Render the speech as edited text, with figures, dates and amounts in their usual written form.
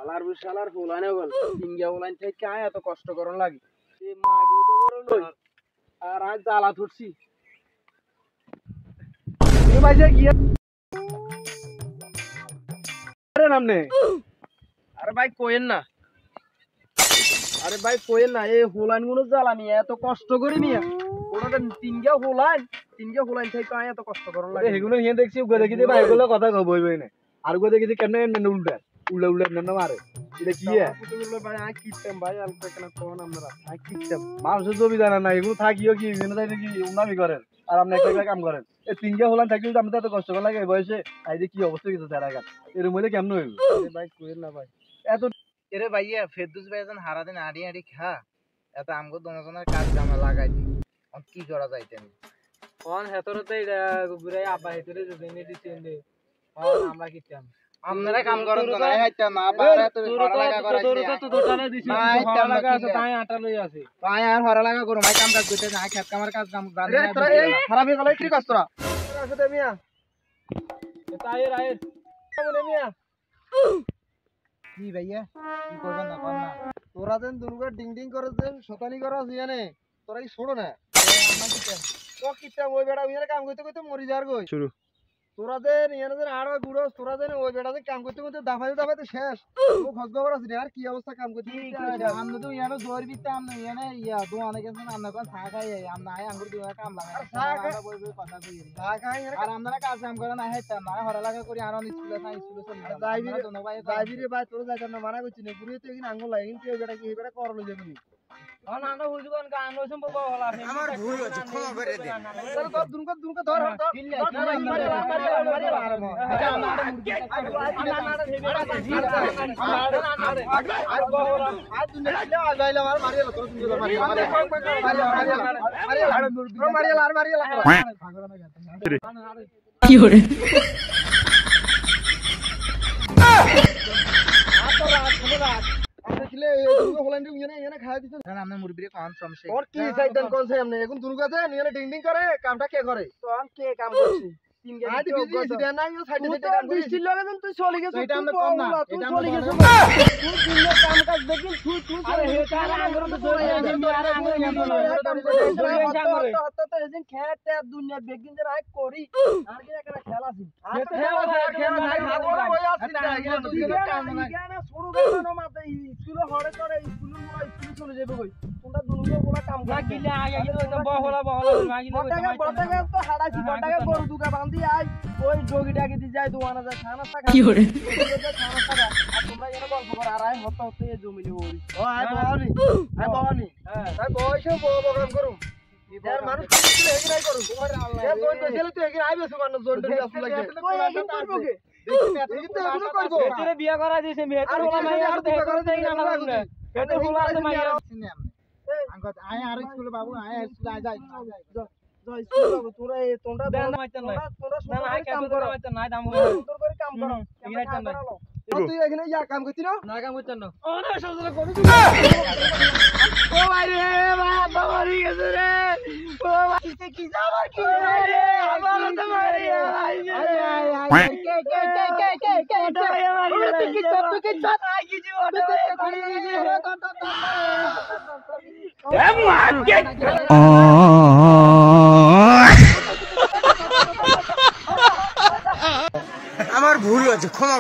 শালার ফুলানে বল ইন্ডিয়া বলান থেকে আয় এত কষ্ট করন লাগে এ মাগি তো বড় নই আর আজ জ্বালা ধরছি এ ভাই যে গিয়া আরে নামনে আরে ভাই কোয়েন না এই হোলান গুলো জ্বালানি এত কষ্ট করে নিয়া ওটা তিনগা হোলান থেকে আয় এত কষ্ট করন লাগে এগুলো নিয়ে দেখছি উগা দেখি ভাই এগুলো কথা কইবই না আর উগা দেখি কেমনে উল্টা উল্টা মারে এটা কি ভাই আই কিটতাম ভাই আলকা কেন কোন আমরা আই কিটতাম মানুষের জমি জানা না এগুলো থাকিও কি মেনে যায় নাকি উন্নতি করেন আর আপনি একটা কাম করেন এই তিনগা হোলান থাকলে আমি তো এত কষ্ট করে লাগে এই বয়সে আই যে কি অবস্থা কিছু তার আগে এর মধ্যে কেমন হইল ভাই কইল না ভাই এত এরে ভাইয়া ফেরদৌস ভাই যখন হারা দিন আড়ি আড়ি খা এত আমগো দনজনের কাজ জামা লাগাই দি কি করা যাইতেন কোন হেতরতে ঘুরাই আবা হেতরে যে মেডিসিন দে আমরা কিতাম আপনারা কাম করেন তো নাই হাইতা না পারে তো হরা লাগা করাইছে তো দোটানে দিছি হরা লাগা আছে তাই আটা লই আছে তাই আর হরা লাগা করো ভাই কাম কাজ করতে না খেত কামার কাজ কাম জানি রে তোরা এই খারাপ হয়ে গেল কি কাজ তোরা আসলে মিয়া তাই রাইট কেমন মিয়া কি ভাইয়া কি করবেন না কোন না তোরা দেন দুর্গা ডিং ডিং করে দেন শতানি করা জিয়ানে তোরা কি ছোড়ো না আমার কি তো কিটা ওই বেড়া ওইখানে কাম করতে করতে মরি যার গই শুরু তোরা দেন ইয়ানে দেন আড়া গুড়ো তোরা দেন ওই বেড়াতে কাম করতে করতে দাফাইতে শেষ ও খোঁজ খবর আছে আর কি অবস্থা কাম করতে আমরা তো ইয়ানো জোর বিতে আমরা ইয়ানে ইয়া দো অনেক আছে আমরা কোন চা খাই আমরা আই আঙ্গুর দিয়ে কাম লাগাই আমরা বই বই কথা কই চা খাই আর আমরা কাজ কাম করে না হেতা না হরা লাগা করি আর স্কুলে না স্কুলে চলে যাইবি রে ভাই তোর যাইতাম না মানা করছিস না গুড়িয়ে তো এখানে আঙ্গুল লাগে কিন্তু এই বেটা কি এই বেটা করলো যাবি আমরা হুজুগন গান রইছম বল হলা আমার ভুল হচ্ছে ক্ষমা করে দে তোর তো দুনকা ধর কি হরে আমরা মুরবিরে কোন সমস্যা और की साइडन कौन से हमने এখন দুর্গা আছে নিয়ে ডিং ডিং করে কামটা কে করে তো আমি কে কাম করছি তিন গেছে আজ বিজি আছে দেন না ইও সাইডে সাইডে কাম বৃষ্টি লাগে তুই চলে গেছিস এটা আমরা কম না তুই চলে গেছিস তুই দিনে কাম কাজ দেখি তুই আরে হে তার আঙ্গুর তো চলে যাবে আর আঙ্গুর কাম করে তো এদিন খেতে দুনিয়া বেগিন যে রাইট করি আর কি একটা খেলা আছে আর খেলা নাই হাত ওই আছে না তুই কাম না কেন শুরু করনো মাতে স্কুলে হড়ে করে স্কুলে চলে যাবে কই তোমরা দুনুকে বলা কাম না গিলে আগে তো বহলা মাগিলে বটাকে তো হাড়াছি বটাকে গরু দুকা বাঁধি আই ওই জগিটাকে দি যায় দোয়ানা যায় খানা টাকা কি হরে খানা টাকা আর তোমরা এর গল্প করে আর আই হতে এই জমিলে হরি ও আই বাবানি তাই বয়সে প্রোগ্রাম করু यार মানুষ কিছু হেগি নাই করু এ জোন পেছলে তুই হেগি আইবে সুমান জোন পেছলে আসু লাগে তুই হেগি করবো কে দেখি তো এগুলো করবো এতরে বিয়া করা দিছে মেয়েটার বলা মাই আর বিয়া করা দেই না না এত বলা আছে মাই চিনি আমনে আঙ্গত আয় আর স্কুলে বাবু আয় স্কুলে আয় যাই যাই স্কুলে বাবু তোরা এই তোমরা দেন মাইতান নাই তোরা না আয় কাম করো মাইতান নাই দাম তোর করে কাম করো এগিনাইতান নাই তুই এখানে ইয়া কাম করছিস না কাম করছন না ও না সজলে কোন ও ভাই রে ভাই বাবারি গেছে রে ও ভাই কি যাবার কি রে আমার তো মারি ভাই আয় কে তুই কি সব কি সাথ আই কি জীবন আমার ভুল হচ্ছে ক্ষমা